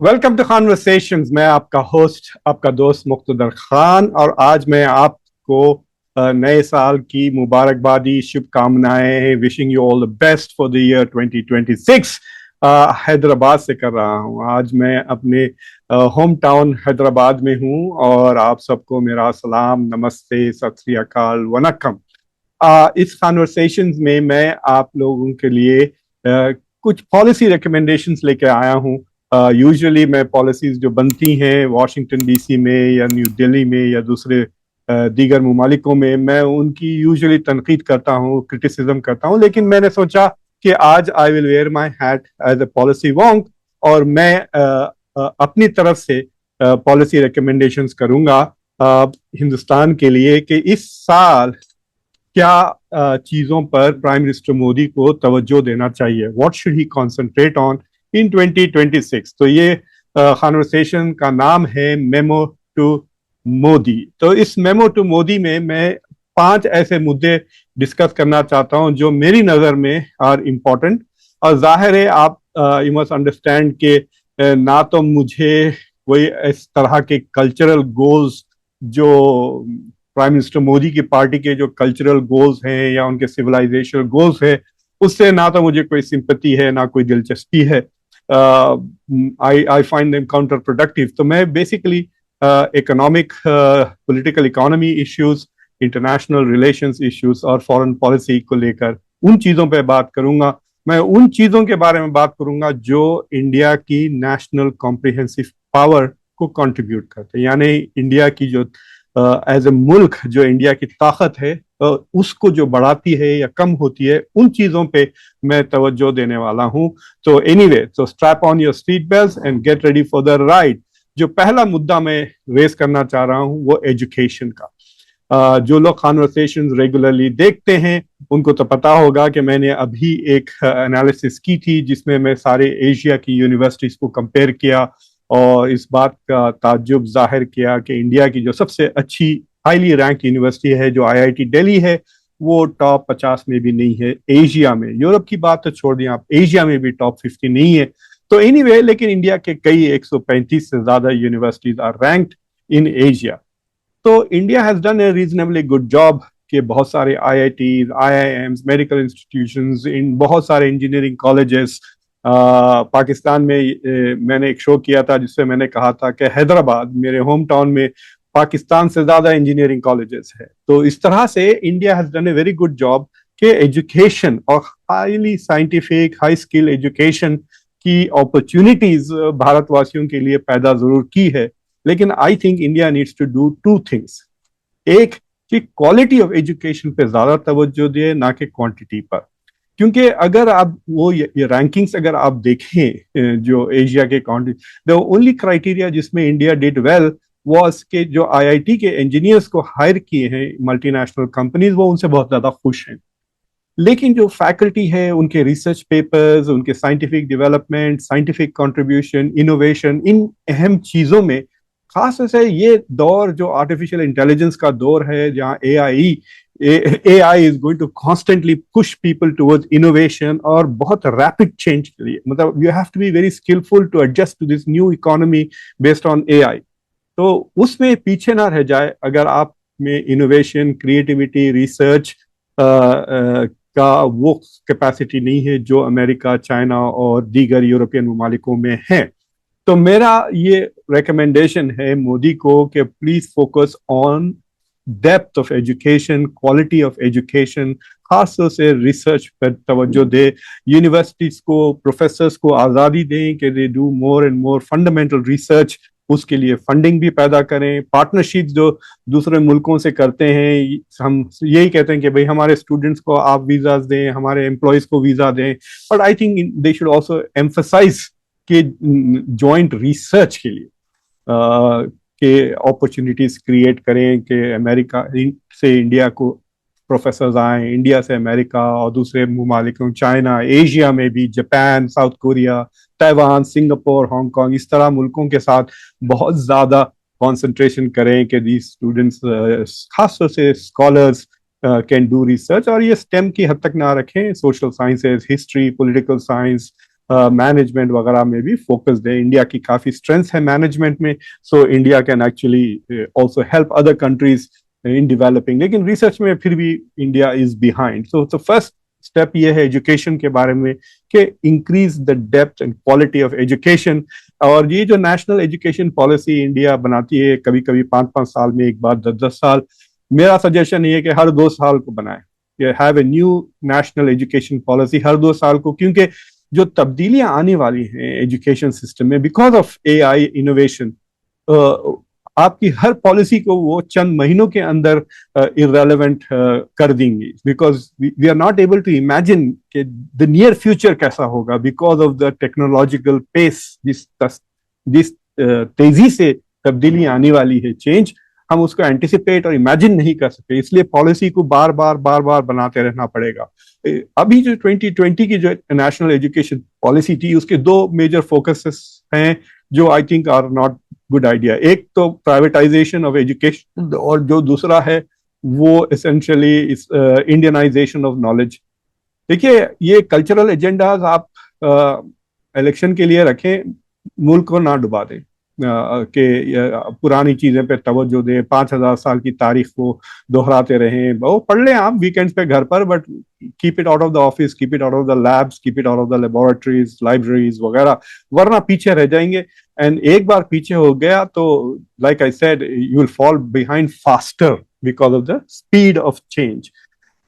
Welcome to conversations. मैं आपका host, आपका दोस्त मुक्तदर खान, और आज मैं आपको नए साल की मुबारकबादी शुभकामनाएं, wishing you all the best for the year 2026 Hyderabad से कर रहा हूं। आज मैं अपने होम टाउन हैदराबाद में हूं और आप सबको मेरा सलाम, नमस्ते, सत श्री अकाल, वनक्कम। इस कॉन्वर्सेशंस में मैं आप लोगों के लिए कुछ पॉलिसी रिकमेंडेशंस लेके आया हूं। यूजुअली मैं पॉलिसीज जो बनती हैं वाशिंगटन डीसी में या न्यू दिल्ली में या दूसरे दीगर ममालिकों में, मैं उनकी यूजुअली तनकीद करता हूँ, क्रिटिसिज्म करता हूँ। लेकिन मैंने सोचा कि आज I will wear my hat as a policy wonk और मैं अपनी तरफ से पॉलिसी रिकमेंडेशंस करूंगा हिंदुस्तान के लिए कि इस साल क्या चीजों पर प्राइम मिनिस्टर मोदी को तवज्जो देना चाहिए, what should he concentrate on in 2026। तो ये कॉन्वर्सेशन का नाम है मेमो टू मोदी। तो इस मेमो टू मोदी में मैं 5 ऐसे मुद्दे डिस्कस करना चाहता हूं जो मेरी नजर में आर इम्पोर्टेंट। और जाहिर है आप यू मस्ट अंडरस्टैंड के ना तो मुझे कोई इस तरह के कल्चरल गोल्स जो प्राइम मिनिस्टर मोदी की पार्टी के जो कल्चरल गोल्स हैं या उनके सिविलाइजेशनल गोल्स है, उससे ना तो मुझे कोई सिंपैथी है ना कोई दिलचस्पी है। I find them counter productive. तो मैं basically economic, political economy issues, international relations issues और फॉरेन पॉलिसी को लेकर उन चीजों पे बात करूंगा। मैं उन चीजों के बारे में बात करूंगा जो इंडिया की नेशनल कॉम्प्रिहेंसिव पावर को कंट्रीब्यूट करते हैं, यानी इंडिया की जो एज ए मुल्क जो इंडिया की ताकत है उसको जो बढ़ाती है या कम होती है, उन चीजों पे मैं तवज्जो देने वाला हूं। तो anyway, so strap on your seat belts and get ready for the ride. जो पहला मुद्दा मैं रेस करना चाह रहा हूं वो एजुकेशन का। जो लोग कॉन्वर्सेशन रेगुलरली देखते हैं उनको तो पता होगा कि मैंने अभी एक एनालिसिस की थी जिसमें मैं सारे एशिया की यूनिवर्सिटीज को कंपेयर किया और इस बात का ताज्जुब जाहिर किया कि इंडिया की जो सबसे अच्छी हाईली रैंक यूनिवर्सिटी है जो आईआईटी दिल्ली है, वो टॉप 50 में भी नहीं है एशिया में। यूरोप की बात तो छोड़ दिए आप, एशिया में भी टॉप 50 नहीं है। तो एनीवे, लेकिन इंडिया के कई 135 से ज्यादा universities are ranked in Asia. तो India has done a reasonably good job कि बहुत सारे आईआईटीज, आईआईएम्स, मेडिकल इंस्टीट्यूशंस, इन बहुत सारे इंजीनियरिंग कॉलेजेस पाकिस्तान में। मैंने एक शो किया था जिससे मैंने कहा था कि हैदराबाद, मेरे होम टाउन में, पाकिस्तान से ज्यादा इंजीनियरिंग कॉलेजेस है। तो इस तरह से India has done a very good job कि एजुकेशन और highly scientific, high skill education की अपॉर्चुनिटीज भारतवासियों के लिए पैदा जरूर की है। लेकिन I think India needs to do 2 things. एक, कि क्वालिटी ऑफ एजुकेशन पे ज्यादा तवज्जो दे, ना कि क्वांटिटी पर। क्योंकि अगर आप वो ये रैंकिंग्स अगर आप देखें जो एशिया के काउंट्री, द ओनली क्राइटेरिया जिसमें इंडिया डिड वेल वाज के जो आईआईटी के इंजीनियर्स को हायर किए हैं मल्टीनेशनल कंपनीज, वो उनसे बहुत ज्यादा खुश हैं। लेकिन जो फैकल्टी है, उनके रिसर्च पेपर्स, उनके scientific development, scientific contribution, innovation, इन अहम चीजों में, खास तौर से ये दौर जो आर्टिफिशियल इंटेलिजेंस का दौर है, जहाँ AI is going to constantly push people towards innovation और बहुत रैपिड चेंज के लिए, मतलब you have to be very skillful to adjust to this new economy based on AI. तो उसमें पीछे ना रह जाए अगर आप में इनोवेशन, क्रिएटिविटी, रिसर्च का वो कैपेसिटी नहीं है जो अमेरिका, चाइना और दीगर यूरोपियन ममालिकों में है। तो मेरा ये रिकमेंडेशन है मोदी को कि please focus on depth of education, quality of education, खासतौर से रिसर्च पर तवज्जो दे। यूनिवर्सिटीज को, प्रोफेसर्स को आज़ादी दें कि they do more and more fundamental research. उसके लिए फंडिंग भी पैदा करें। पार्टनरशिप जो दूसरे मुल्कों से करते हैं, हम यही कहते हैं कि भाई हमारे स्टूडेंट्स को आप वीज़ा दें, हमारे एम्प्लॉयज़ को वीज़ा दें, but I think they should also emphasize के जॉइंट रिसर्च के लिए के अपॉर्चुनिटीज क्रिएट करें कि अमेरिका से इंडिया को प्रोफेसर्स आए, इंडिया से अमेरिका और दूसरे ममालिकों, चाइना, एशिया में भी, Japan, south Korea, Taiwan, Singapore, Hong Kong, इस तरह मुल्कों के साथ बहुत ज्यादा कंसंट्रेशन करें कि दी स्टूडेंट्स, खासतौर से स्कॉलर्स कैन डू रिसर्च। और ये स्टेम की हद तक ना रखें, social sciences, history, political science, management वगैरह में भी फोकस्ड है। इंडिया की काफी स्ट्रेंथ है मैनेजमेंट में, so India can actually also help other countries in developing. लेकिन रिसर्च में फिर भी India is behind. So first step ये है एजुकेशन के बारे में कि increase the depth and quality of education. और ये जो नेशनल एजुकेशन पॉलिसी इंडिया बनाती है, कभी कभी 5-5 साल में एक बार, 10-10 साल, मेरा सजेशन ये है कि हर 2 साल को बनाए, have a new national education policy हर 2 साल को। क्योंकि जो तब्दीलियां आने वाली हैं एजुकेशन सिस्टम में बिकॉज ऑफ एआई इनोवेशन, आपकी हर पॉलिसी को वो चंद महीनों के अंदर इररेलेवेंट कर देंगी, because we are not able to imagine कि द नियर फ्यूचर कैसा होगा because of the technological pace, जिस तेजी से तब्दीलियां आने वाली है, चेंज, हम उसको एंटिसिपेट और इमेजिन नहीं कर सकते। इसलिए पॉलिसी को बार बार बनाते रहना पड़ेगा। अभी जो 2020 की जो नेशनल एजुकेशन पॉलिसी थी, उसके 2 मेजर फोकसेस हैं जो I think are not good idea. एक तो प्राइवेटाइजेशन ऑफ एजुकेशन, और जो दूसरा है वो एसेंशियली इंडियनाइजेशन ऑफ नॉलेज। देखिए, ये कल्चरल एजेंडाज आप इलेक्शन के लिए रखें, मुल्क को ना डुबा दें, कि पुरानी चीजें पे तवज्जो दें, 5,000 साल की तारीख को दोहराते रहें। वो पढ़ लें आप वीकेंड्स पे घर पर, but keep it out of the office, keep it out of the labs, keep it out of the laboratories, libraries वगैरह, वरना पीछे रह जाएंगे। एंड एक बार पीछे हो गया तो like I said, you will fall behind faster because of the speed of change.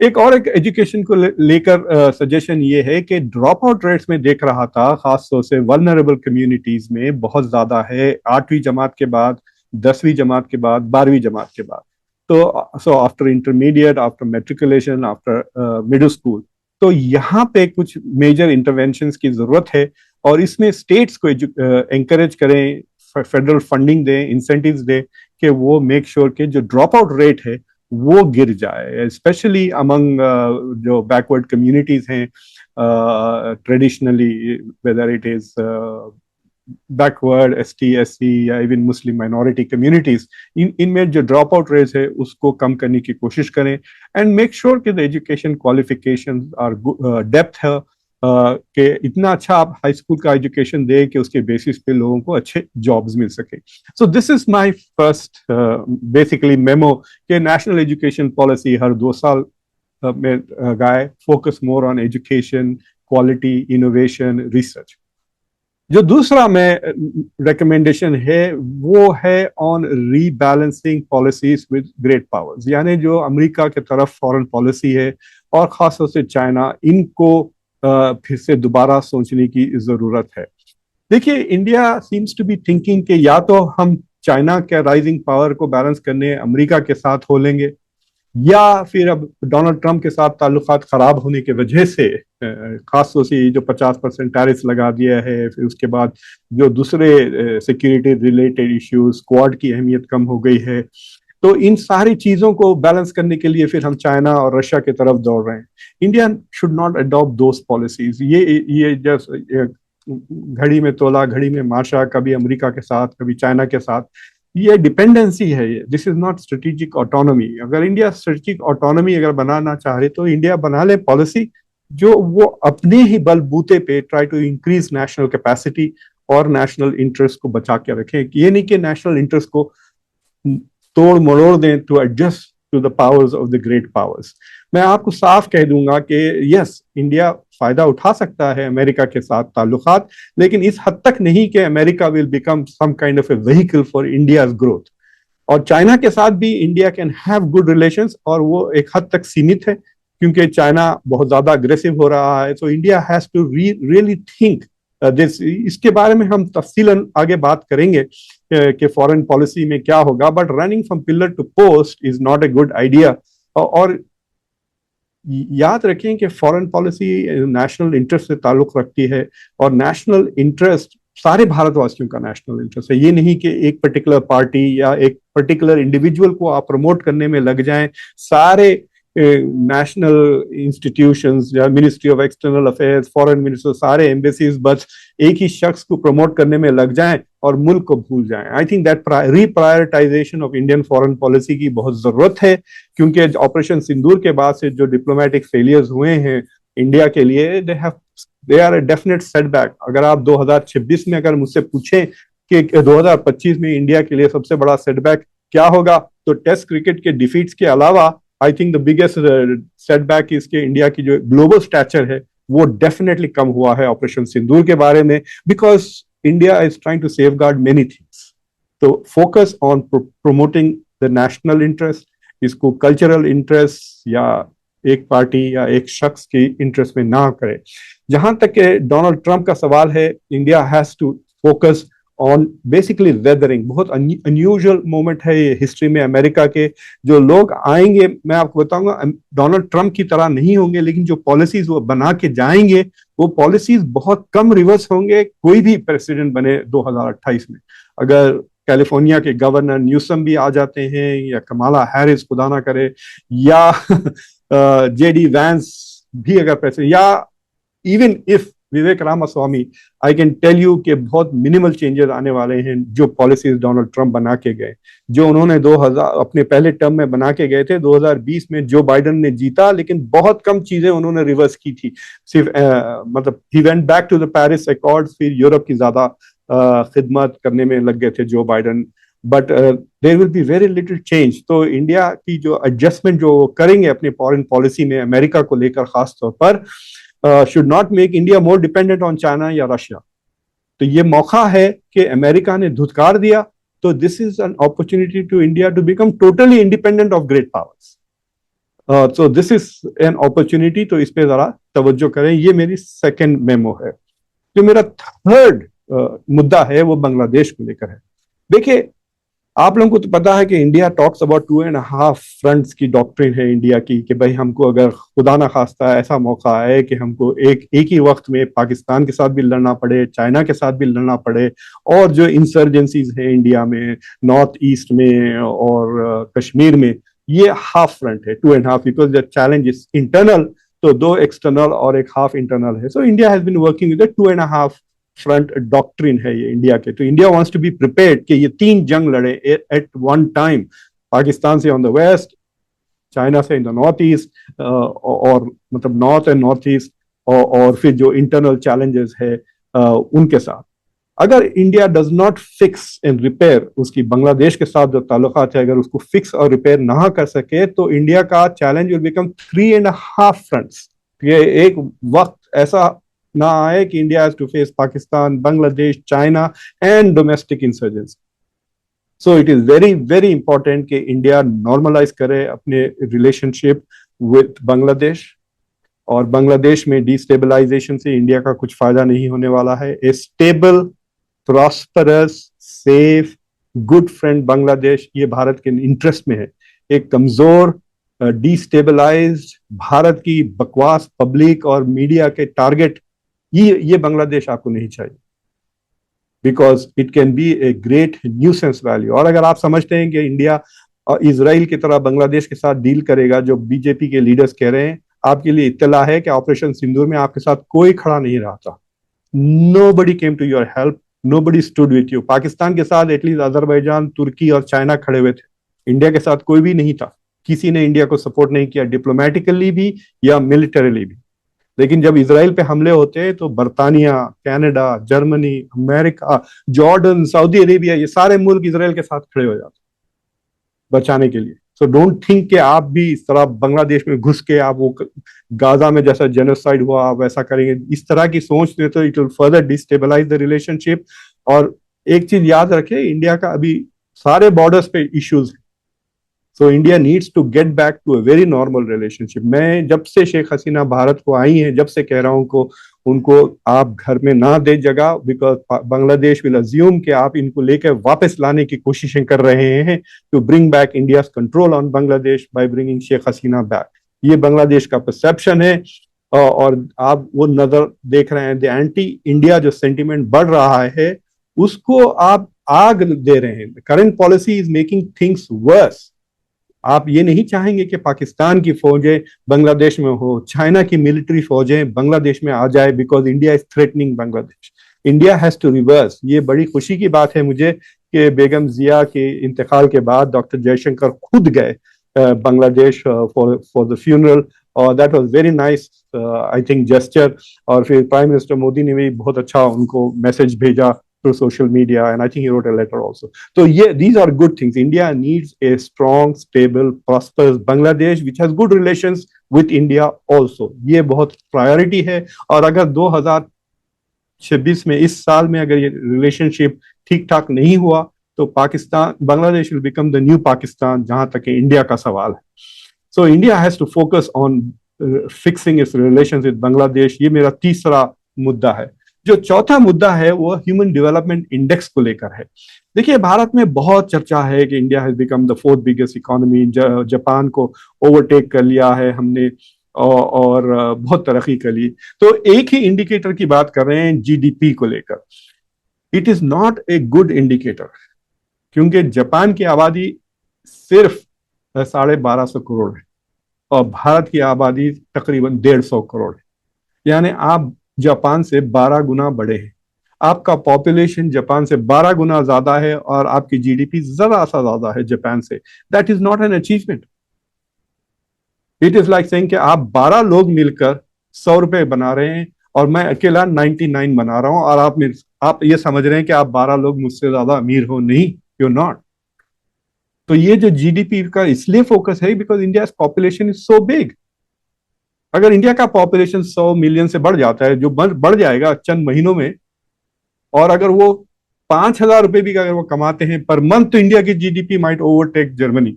एक एजुकेशन को लेकर सजेशन ये है कि ड्रॉप आउट रेट्स में देख रहा था, खास तौर से वल्नरेबल कम्युनिटीज में बहुत ज्यादा है, 8वीं जमात के बाद, 10वीं जमात के बाद, 12वीं जमात के बाद। तो so after intermediate, after matriculation, after middle school, तो यहाँ पे कुछ मेजर इंटरवेंशंस की जरूरत है। और इसमें स्टेट्स को एंकरेज करें, फेडरल फंडिंग दें, इंसेंटिव्स दें, कि वो मेक श्योर के जो ड्रॉप आउट रेट है वो गिर जाए, स्पेशली अमंग जो बैकवर्ड कम्युनिटीज हैं, traditionally, whether it is backward, ST, SC, या इवन मुस्लिम माइनॉरिटी कम्युनिटीज, इनमें जो ड्रॉप आउट रेट है उसको कम करने की कोशिश करें। एंड मेक श्योर कि the education qualification are depth है, कि इतना अच्छा आप हाई स्कूल का एजुकेशन दें कि उसके बेसिस पे लोगों को अच्छे जॉब्स मिल सके। सो this is my first basically memo, कि नेशनल एजुकेशन पॉलिसी हर 2 साल में गाए, focus more on education, quality, innovation, research. जो दूसरा में रिकमेंडेशन है वो है on rebalancing policies with great powers, यानी जो अमेरिका के तरफ फॉरेन पॉलिसी है और खासतौर से चाइना, इनको फिर से दोबारा सोचने की जरूरत है। देखिए, India seems to be thinking कि या तो हम चाइना के राइजिंग पावर को बैलेंस करने अमेरिका के साथ हो लेंगे, या फिर अब डोनाल्ड ट्रंप के साथ ताल्लुकात खराब होने की वजह से, खासतौर से जो 50% टैरिफ लगा दिया है, फिर उसके बाद जो दूसरे सिक्योरिटी रिलेटेड इश्यूज, क्वाड की अहमियत कम हो गई है, तो इन सारी चीजों को बैलेंस करने के लिए फिर हम चाइना और रशिया की तरफ दौड़ रहे हैं। India should not adopt those policies. ये जस्ट घड़ी में तोला घड़ी में माशा, कभी अमेरिका के साथ कभी चाइना के साथ, ये डिपेंडेंसी है। ये this is not strategic autonomy. अगर इंडिया स्ट्रेटेजिक ऑटोनॉमी अगर बनाना चाह रहे तो इंडिया बना ले पॉलिसी जो वो अपने ही बलबूते पे try to increase national capacity और नेशनल इंटरेस्ट को बचा के रखें। ये नहीं कि नेशनल इंटरेस्ट को तोड़ मरोड़ दें to adjust to the powers of the great powers. मैं आपको साफ कह दूंगा कि यस, इंडिया फायदा उठा सकता है अमेरिका के साथ ताल्लुकात, लेकिन इस हद तक नहीं कि America will become some kind of a vehicle for India's growth. और चाइना के साथ भी India can have good relations, और वो एक हद तक सीमित है क्योंकि चाइना बहुत ज्यादा अग्रेसिव हो रहा है। So India has to really think this. इसके बारे में हम तफसीलन आगे बात करेंगे कि फॉरेन पॉलिसी में क्या होगा, but running from pillar to post is not a good idea. और याद रखें कि फॉरेन पॉलिसी नेशनल इंटरेस्ट से ताल्लुक रखती है, और नेशनल इंटरेस्ट सारे भारतवासियों का नेशनल इंटरेस्ट है। ये नहीं कि एक पर्टिकुलर पार्टी या एक पर्टिकुलर इंडिविजुअल को आप प्रमोट करने में लग जाएं। सारे नेशनल इंस्टीट्यूशंस या ministry of external affairs, foreign minister, सारे एम्बेसीज बस एक ही शख्स को प्रमोट करने में लग जाएं और मुल्क को भूल जाएं। I think that reprioritisation of Indian foreign policy की बहुत जरूरत है, क्योंकि ऑपरेशन सिंदूर के बाद से जो डिप्लोमेटिक फेलियर्स हुए हैं इंडिया के लिए they are a definite setback. अगर आप 2026 में अगर मुझसे पूछें कि 2025 में इंडिया के लिए सबसे बड़ा सेटबैक क्या होगा, तो टेस्ट क्रिकेट के डिफीट्स के अलावा I think the biggest setback इसके इंडिया की जो ग्लोबल स्टैचर है वो डेफिनेटली कम हुआ है ऑपरेशन सिंदूर के बारे में, because India is trying to safeguard many things. तो focus on promoting the national interest, इसको कल्चरल इंटरेस्ट या एक पार्टी या एक शख्स की इंटरेस्ट में ना करे। जहां तक डोनाल्ड ट्रंप का सवाल है, India has to focus on basically weathering. बहुत अनयूजुअल मोमेंट है ये हिस्ट्री में अमेरिका के। जो लोग आएंगे, मैं आपको बताऊंगा, डोनाल्ड ट्रंप की तरह नहीं होंगे, लेकिन जो पॉलिसीज वो बना के जाएंगे वो पॉलिसीज बहुत कम रिवर्स होंगे कोई भी प्रेसिडेंट बने 2028 में। अगर कैलिफोर्निया के गवर्नर न्यूसम भी आ जाते हैं, या कमाला हैरिस खुदा ना करे, या जेडी वैंस भी अगर प्रेसिडेंट, या even if Vivek Ramaswamy, I can tell you कि बहुत मिनिमल चेंजेस आने वाले हैं जो पॉलिसीज डोनाल्ड ट्रंप बना के गए, जो उन्होंने 2000 अपने पहले टर्म में बना के गए थे। 2020 में जो बाइडेन ने जीता, लेकिन बहुत कम चीजें उन्होंने रिवर्स की थी। सिर्फ मतलब ही went back to the Paris accords, फिर यूरोप की ज्यादा खिदमत करने में लग गए थे Joe Biden, but there will be very little change. तो इंडिया की जो एडजस्टमेंट जो करेंगे अपने फॉरेन पॉलिसी में अमेरिका को लेकर खास तौर पर, should not make India more dependent on China या रशिया। तो ये मौका है कि अमेरिका ने धुतकार दिया, तो this is an opportunity to India to become totally independent of great powers. So this is an opportunity, तो इस पे जरा तवज्जो करें। ये मेरी सेकंड मेमो है। जो मेरा थर्ड मुद्दा है वो बांग्लादेश को लेकर है। देखिए, आप लोगों को तो पता है कि इंडिया टॉक्स अबाउट 2.5 फ्रंट्स की डॉक्ट्रिन है इंडिया की, कि भाई हमको अगर खुदा ना खास्ता ऐसा मौका आए कि हमको एक ही वक्त में पाकिस्तान के साथ भी लड़ना पड़े, चाइना के साथ भी लड़ना पड़े, और जो इंसर्जेंसीज है इंडिया में नॉर्थ ईस्ट में और कश्मीर में, ये हाफ फ्रंट है, 2.5, because the challenge is internal. तो 2 एक्सटर्नल और एक हाफ इंटरनल है। So India has been working with 2.5 front doctrine है ये इंडिया के। तो India wants to be prepared कि ये 3 जंग लड़े एट वन टाइम, पाकिस्तान से ऑन द वेस्ट, चाइना से इन द नॉर्थ ईस्ट, और मतलब नॉर्थ एंड नॉर्थ ईस्ट, और फिर जो इंटरनल चैलेंजेस है उनके साथ। अगर India does not fix and repair उसकी बांग्लादेश के साथ जो ताल्लुकात है, अगर उसको फिक्स और रिपेयर ना कर सके, तो इंडिया का चैलेंज विल बिकम 3.5 फ्रंट्स। ये एक वक्त ऐसा ना आए कि India has to face Pakistan, Bangladesh, China and domestic insurgency. So it is very very important कि इंडिया नॉर्मलाइज करे अपने रिलेशनशिप विद बांग्लादेश, और बांग्लादेश में डिस्टेबलाइजेशन से इंडिया का कुछ फायदा नहीं होने वाला है। A stable, prosperous, safe, good friend Bangladesh, ये भारत के इंटरेस्ट में है। एक कमजोर, डिस्टेबलाइज्ड, भारत की बकवास पब्लिक और मीडिया के टारगेट, ये बांग्लादेश आपको नहीं चाहिए, because it can be a great nuisance value. और अगर आप समझते हैं कि इंडिया इजराइल की तरह बांग्लादेश के साथ डील करेगा, जो बीजेपी के लीडर्स कह रहे हैं, आपके लिए इत्तला है कि ऑपरेशन सिंदूर में आपके साथ कोई खड़ा नहीं रहा था। Nobody came to your help, nobody stood with you. Pakistan के साथ एटलीस्ट अजरबैजान, तुर्की और चाइना खड़े हुए थे, इंडिया के साथ कोई भी नहीं था। किसी ने इंडिया को सपोर्ट नहीं किया, डिप्लोमेटिकली भी या मिलिटरीली भी। लेकिन जब इसराइल पे हमले होते हैं तो बर्तानिया, Canada, Germany, America, Jordan, Saudi Arabia, ये सारे मुल्क इसराइल के साथ खड़े हो जाते बचाने के लिए। सो डोंट थिंक कि आप भी इस तरह बांग्लादेश में घुस के आप वो गाजा में जैसा जेनोसाइड हुआ आप वैसा करेंगे। इस तरह की सोच ले तो it will further destabilise the relationship. और एक चीज याद रखें, इंडिया का अभी सारे बॉर्डर्स पे इश्यूज है। So India needs to get back to a very normal relationship. मैं जब से शेख हसीना भारत को आई हैं, जब से कह रहा हूं उनको आप घर में ना दे जगह, बिकॉज बांग्लादेश विल अज्यूम कि आप इनको लेकर वापस लाने की कोशिशें कर रहे हैं to bring back India control on Bangladesh by bringing Sheikh Hasina back. ये बांग्लादेश का परसेप्शन है, और आप वो नजर देख रहे हैं। द एंटी इंडिया जो सेंटिमेंट बढ़ रहा है, उसको आप आग दे रहे हैं। Current policy is making things verse. आप ये नहीं चाहेंगे कि पाकिस्तान की फौजें बांग्लादेश में हो, चाइना की मिलिट्री फौजें बांग्लादेश में आ जाए, because India is threatening Bangladesh. India has to reverse. ये बड़ी खुशी की बात है मुझे कि बेगम जिया के इंतकाल के बाद डॉक्टर जयशंकर खुद गए बांग्लादेश फॉर द फ्यूनरल, और that was very nice I think gesture. और फिर प्राइम मिनिस्टर मोदी ने भी बहुत अच्छा उनको मैसेज भेजा through social media, and I think he wrote a letter also. So yeah, these are good things. India needs a strong, stable, prosperous Bangladesh which has good relations with India also. ये बहुत priority है। और अगर 2026 में, इस साल में अगर ये रिलेशनशिप ठीक ठाक नहीं हुआ तो Pakistan, Bangladesh will become the new Pakistan, जहां तक इंडिया का सवाल है। So India has to focus on fixing its relations with Bangladesh. ये मेरा तीसरा मुद्दा है। जो चौथा मुद्दा है वो ह्यूमन डेवलपमेंट इंडेक्स को लेकर है। देखिए, भारत में बहुत चर्चा है कि India has become the fourth biggest economy, Japan को ओवरटेक कर लिया है हमने, और बहुत तरक्की कर ली। तो एक ही इंडिकेटर की बात कर रहे हैं जीडीपी को लेकर। It is not a good indicator, क्योंकि जापान की आबादी सिर्फ 1250 करोड़ है और भारत की आबादी तकरीबन 150 करोड़ है। यानी आप जापान से 12 गुना बड़े हैं। आपका पॉपुलेशन जापान से 12 गुना ज्यादा है और आपकी जीडीपी जरा सा ज्यादा है जापान से। That is not an achievement. It is like saying कि आप 12 लोग मिलकर 100 रुपए बना रहे हैं और मैं अकेला 99 बना रहा हूं, और आप ये समझ रहे हैं कि आप 12 लोग मुझसे ज्यादा अमीर हो। नहीं, यू नॉट। तो ये जो जीडीपी का इसलिए फोकस है because India population is so big. अगर इंडिया का पॉपुलेशन 100 मिलियन से बढ़ जाता है, जो बढ़ जाएगा चंद महीनों में, और अगर वो 5,000 रुपए भी अगर वो कमाते हैं पर मंथ, तो इंडिया की जीडीपी माइट ओवरटेक जर्मनी।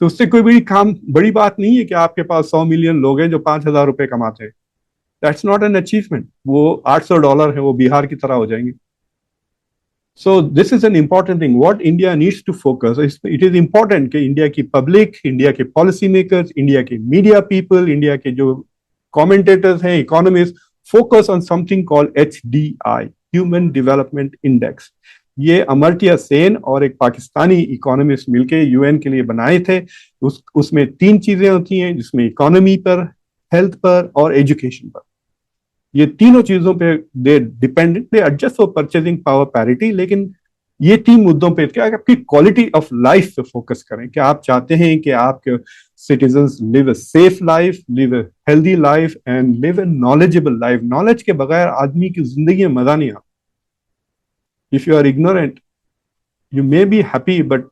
तो उससे कोई बड़ी बात नहीं है कि आपके पास 100 मिलियन लोग हैं जो 5,000 रुपए कमाते हैं। That's not an achievement. वो $800 है, वो बिहार की तरह हो जाएंगे। So this is an important thing. What India needs to focus is, it is important कि इंडिया की पब्लिक, इंडिया के पॉलिसी मेकर्स, इंडिया के मीडिया पीपल, इंडिया के जो कमेंटेटर्स हैं, economist, focus on something called HDI, human development index. ये अमर्त्य सेन और एक पाकिस्तानी इकोनॉमिस्ट मिलके यूएन के लिए बनाए थे। उसमें 3 चीजें होती हैं, जिसमें इकोनॉमी पर, हेल्थ पर और एजुकेशन पर। ये तीनों चीजों पे they dependent, they adjust for purchasing power parity. लेकिन ये 3 मुद्दों पे क्या आपकी क्वालिटी ऑफ लाइफ पे फोकस करें कि आप चाहते हैं कि आपके citizens live a safe life, live a healthy life and live a knowledgeable life. Knowledge के बगैर आदमी की जिंदगी में मजा नहीं आता। If you are ignorant you may be happy but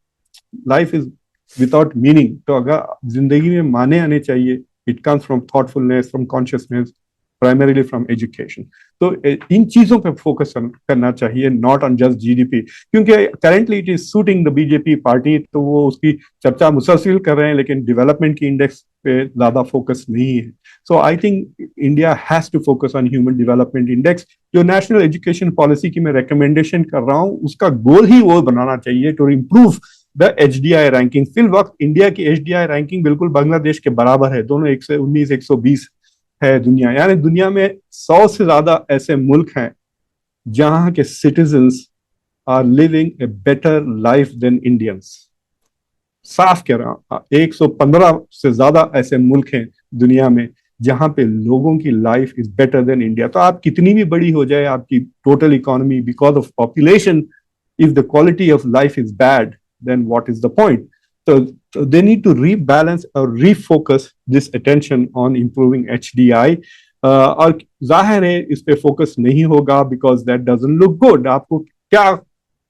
life is without meaning. तो अगर जिंदगी में माने आने चाहिए, it comes from thoughtfulness, from consciousness, primarily from education. तो इन चीजों पे फोकस करना चाहिए, नॉट ऑन जस्ट जीडीपी। क्योंकि currently it is suiting the BJP party, तो वो उसकी चर्चा मुसलसिल कर रहे हैं, लेकिन डेवलपमेंट की इंडेक्स पे ज्यादा फोकस नहीं है। So I think India has to focus on human development index. जो नेशनल एजुकेशन पॉलिसी की मैं रिकमेंडेशन कर रहा हूँ, उसका गोल ही वो बनाना चाहिए to improve the HDI ranking. फिल वक्त इंडिया की HDI रैंकिंग बिल्कुल बांग्लादेश के बराबर है। दोनों 119, 120 है दुनिया। यानी दुनिया में 100 से ज्यादा ऐसे मुल्क हैं जहां के citizens are living a better life than Indians. साफ कह रहा हूं, 115 से ज्यादा ऐसे मुल्क हैं दुनिया में जहां पे लोगों की life is better than India. तो आप कितनी भी बड़ी हो जाए आपकी total economy, because of population, if the quality of life is bad, then what is the point? So they need to rebalance or refocus this attention on improving HDI. और जाहिर है इस पे फोकस नहीं होगा because that doesn't look good. आपको क्या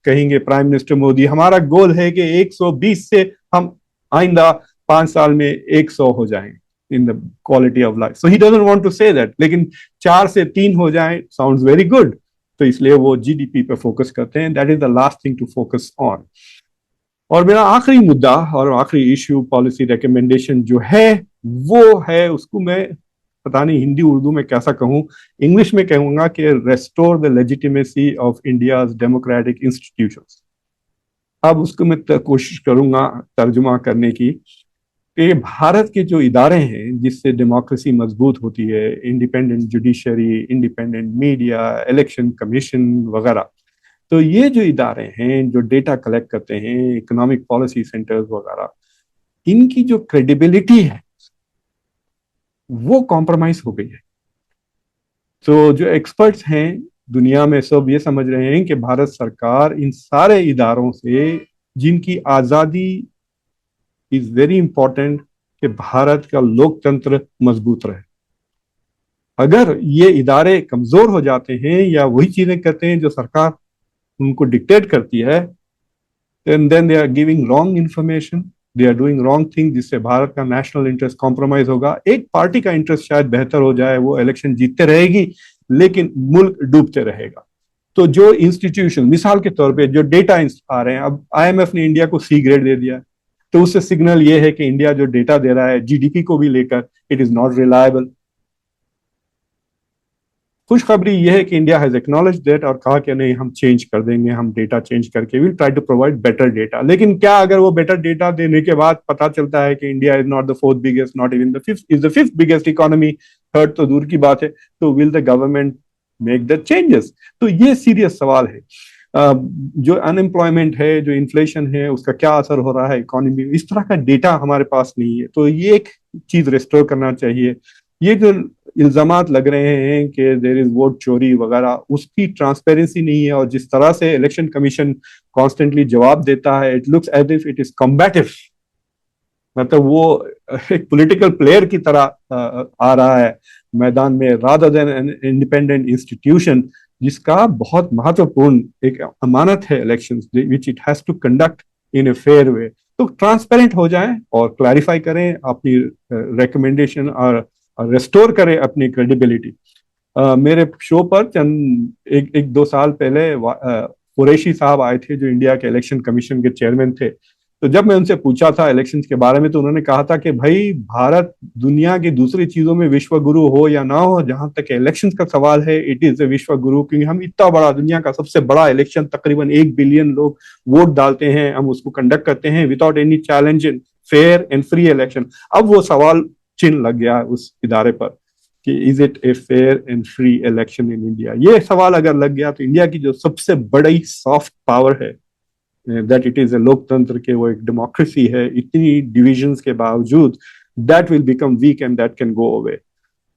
कहेंगे प्राइम मिनिस्टर मोदी? हमारा गोल है कि 120 से हम आइंदा 5 साल में 100 हो जाएं in the quality of life. So he doesn't want to say that. लेकिन 4 से 3 हो जाएं sounds very good. तो इसलिए वो जीडीपी पे फोकस करते हैं। That is the last thing to focus on. और मेरा आखिरी मुद्दा और आखिरी इश्यू, पॉलिसी रिकमेंडेशन जो है, वो है, उसको मैं पता नहीं हिंदी उर्दू में कैसा कहूं, इंग्लिश में कहूंगा कि restore the legitimacy of India's democratic institutions. अब उसको मैं कोशिश करूंगा तर्जुमा करने की कि भारत के जो इदारे हैं जिससे डेमोक्रेसी मजबूत होती है, independent judiciary, independent media, election commission वगैरह, तो ये जो इदारे हैं जो डेटा कलेक्ट करते हैं, इकोनॉमिक पॉलिसी सेंटर्स वगैरह, इनकी जो क्रेडिबिलिटी है वो कॉम्प्रोमाइज हो गई है। तो जो एक्सपर्ट्स हैं दुनिया में सब ये समझ रहे हैं कि भारत सरकार इन सारे इदारों से, जिनकी आज़ादी is very important कि भारत का लोकतंत्र मजबूत रहे। अगर ये इदारे कमजोर हो जाते हैं या वही चीजें करते हैं जो सरकार उनको डिक्टेट करती है, then they are giving wrong information, they are doing wrong thing, जिससे भारत का नेशनल इंटरेस्ट कॉम्प्रोमाइज होगा। एक पार्टी का इंटरेस्ट शायद बेहतर हो जाए, वो इलेक्शन जीतते रहेगी, लेकिन मुल्क डूबते रहेगा। तो जो इंस्टीट्यूशन, मिसाल के तौर पे जो डेटा आ रहे हैं, अब आईएमएफ ने इंडिया को सी ग्रेड दे दिया, तो उससे सिग्नल ये है कि इंडिया जो डेटा दे रहा है जीडीपी को भी लेकर, इट इज नॉट रिलायबल। खुशखबरी यह है कि इंडिया हैज एक्नॉलेज दैट और कहा कि नहीं, हम चेंज कर देंगे, हम डेटा चेंज करके will try to provide better data. लेकिन क्या अगर वो बेटर डेटा देने के बाद पता चलता है कि India is not the fourth biggest, not even the fifth, is the fifth biggest economy, third तो दूर की बात है, तो will the government make the changes? तो ये सीरियस सवाल है। जो अनएम्प्लॉयमेंट है, जो इन्फ्लेशन है, उसका क्या असर हो रहा है इकोनॉमी में, इस तरह का डेटा हमारे पास नहीं है। तो ये एक चीज रिस्टोर करना चाहिए। ये जो इल्जामात लग रहे हैं कि देयर इज वोट चोरी वगैरह, उसकी ट्रांसपेरेंसी नहीं है। और जिस तरह से इलेक्शन कमीशन कॉन्स्टेंटली जवाब देता है, it looks as if it is combative, मतलब वो एक पॉलिटिकल प्लेयर की तरह आ रहा है मैदान में, rather than an independent institution जिसका बहुत महत्वपूर्ण एक अमानत है elections, which it has to conduct in a fair way. तो ट्रांसपेरेंट हो जाए और क्लैरिफाई करें अपनी रिकमेंडेशन और रेस्टोर करें अपनी क्रेडिबिलिटी। मेरे शो पर चंद एक दो साल पहले कुरैशी साहब आए थे, जो इंडिया के इलेक्शन कमीशन के चेयरमैन थे। तो जब मैं उनसे पूछा था इलेक्शंस के बारे में, तो उन्होंने कहा था कि भाई, भारत दुनिया की दूसरी चीजों में विश्व गुरु हो या ना हो, जहां तक इलेक्शंस का सवाल है, इट इज ए विश्व गुरु, क्योंकि हम इतना बड़ा, दुनिया का सबसे बड़ा इलेक्शन, तकरीबन 1 बिलियन लोग वोट डालते हैं, हम उसको कंडक्ट करते हैं without any challenge, fair and free election. अब वो सवाल चिन्ह लग गया उस इदारे पर कि is it a fair and free election in India. ये सवाल अगर लग गया तो इंडिया की जो सबसे बड़ी सॉफ्ट पावर है, दैट इट इज ए लोकतंत्र के, वो एक डेमोक्रेसी है, इतनी डिविजन्स के बावजूद, that will become weak and that can go away.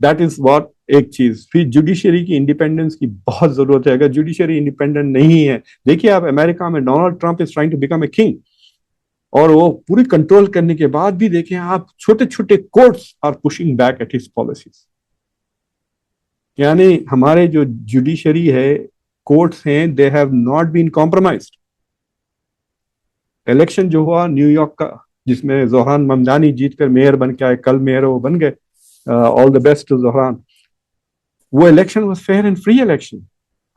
That is what. एक चीज फिर जुडिशरी की इंडिपेंडेंस की बहुत जरूरत है। अगर जुडिशरी इंडिपेंडेंट नहीं है, देखिए आप अमेरिका में Donald Trump is trying to become a king, और वो पूरी कंट्रोल करने के बाद भी देखें आप, छोटे छोटे courts are pushing back at his policies. यानी हमारे जो जुडिशरी है, कोर्ट्स हैं, they have not been compromised. Election जो हुआ न्यूयॉर्क का, जिसमें जोहरान ममदानी जीतकर मेयर बन के आए, कल मेयर वो बन गए, all the best to Zohran. वो election was fair and free election.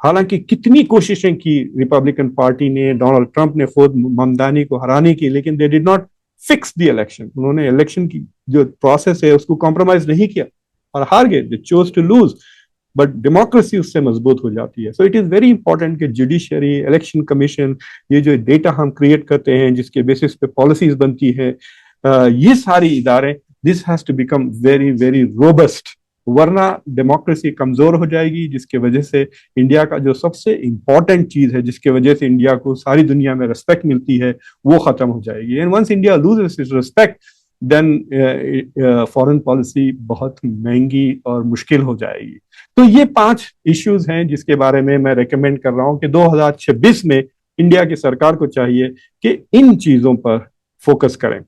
हालांकि कितनी कोशिशें की रिपब्लिकन पार्टी ने, डोनाल्ड ट्रंप ने खुद ममदानी को हराने की, लेकिन they did not fix the election. उन्होंने इलेक्शन की जो प्रोसेस है उसको कॉम्प्रोमाइज नहीं किया और हार गए, they chose to lose. But democracy उससे मजबूत हो जाती है। So it is very important कि जुडिशरी, इलेक्शन कमीशन, ये जो डेटा हम क्रिएट करते हैं, जिसके बेसिस पे पॉलिसीज बनती है, ये सारी इदारे, this has to become very very robust, वरना डेमोक्रेसी कमजोर हो जाएगी, जिसके वजह से इंडिया का जो सबसे इंपॉर्टेंट चीज है, जिसके वजह से इंडिया को सारी दुनिया में रिस्पेक्ट मिलती है, वो खत्म हो जाएगी। And once India loses its respect, then foreign policy बहुत महंगी और मुश्किल हो जाएगी। तो ये 5 इश्यूज हैं जिसके बारे में मैं रेकमेंड कर रहा हूं कि 2026 में इंडिया की सरकार को चाहिए कि इन चीजों पर फोकस करें।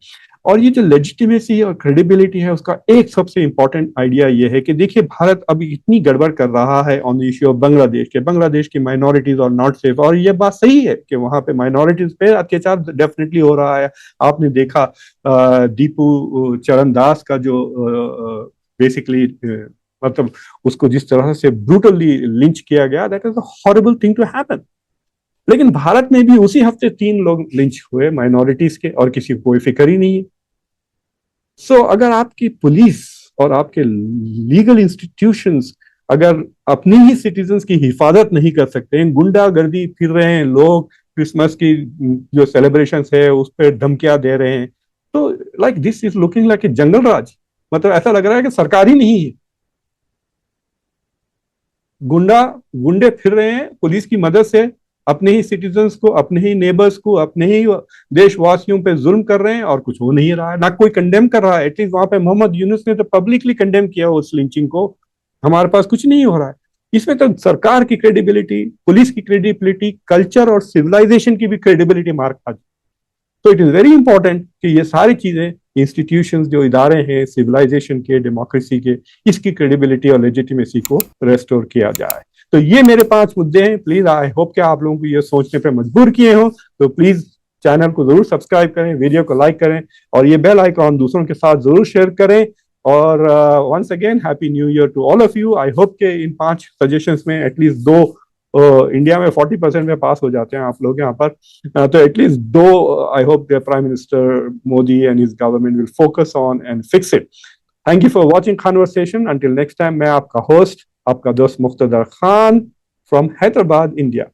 और ये जो लेजिटिमेसी और क्रेडिबिलिटी है, उसका एक सबसे इंपॉर्टेंट आइडिया ये है कि देखिए, भारत अभी इतनी गड़बड़ कर रहा है on the issue of Bangladesh की माइनॉरिटीज और नॉट सेफ। और ये बात सही है कि वहां पे माइनॉरिटीज पे अत्याचार डेफिनेटली हो रहा है। आपने देखा दीपू चरणदास का जो बेसिकली मतलब उसको जिस तरह से ब्रूटली लिंच किया गया, that is a horrible thing to happen. लेकिन भारत में भी उसी हफ्ते 3 लोग लिंच हुए माइनॉरिटीज के, और किसी को कोई फिक्र ही नहीं है। सो अगर आपकी पुलिस और आपके लीगल इंस्टीट्यूशंस अगर अपनी ही सिटीजन्स की हिफाजत नहीं कर सकते हैं, गुंडागर्दी फिर रहे हैं लोग, क्रिसमस की जो सेलिब्रेशन है उस पर धमकियां दे रहे हैं, तो like this is looking like a jungle raj. मतलब ऐसा लग रहा है कि सरकार ही नहीं है, गुंडे फिर रहे हैं पुलिस की मदद से, अपने ही सिटीजन्स को, अपने ही नेबर्स को, अपने ही देशवासियों पे जुल्म कर रहे हैं, और कुछ हो नहीं रहा है, ना कोई कंडेम कर रहा है। एटलीस्ट वहां पे मोहम्मद यूनुस ने तो पब्लिकली कंडेम किया उस लिंचिंग को। हमारे पास कुछ नहीं हो रहा है। इसमें तो सरकार की क्रेडिबिलिटी, पुलिस की क्रेडिबिलिटी, कल्चर और सिविलाइजेशन की भी क्रेडिबिलिटी मार खा। तो इट इज वेरी इंपॉर्टेंट कि ये सारी चीजें इंस्टीट्यूशंस जो इदारे हैं सिविलाइजेशन के, डेमोक्रेसी के, इसकी क्रेडिबिलिटी और लेजिटिमेसी को रेस्टोर किया जाए। तो ये मेरे 5 मुद्दे हैं। प्लीज आई होप कि आप लोगों को ये सोचने पे मजबूर किए हो। तो प्लीज चैनल को जरूर सब्सक्राइब करें, वीडियो को लाइक करें और ये बेल आइकॉन दूसरों के साथ जरूर शेयर करें। और once again happy new year to all of you. I hope के इन 5 सजेशंस में एटलीस्ट 2 इंडिया में 40% में पास हो जाते हैं आप लोग यहाँ पर, तो at least 2 I hope the prime minister Modi and his government will focus on and fix it. Thank you for watching conversation. Until next time, मैं आपका होस्ट, आपका दोस्त मुख्तदर खान फ्रॉम हैदराबाद, इंडिया।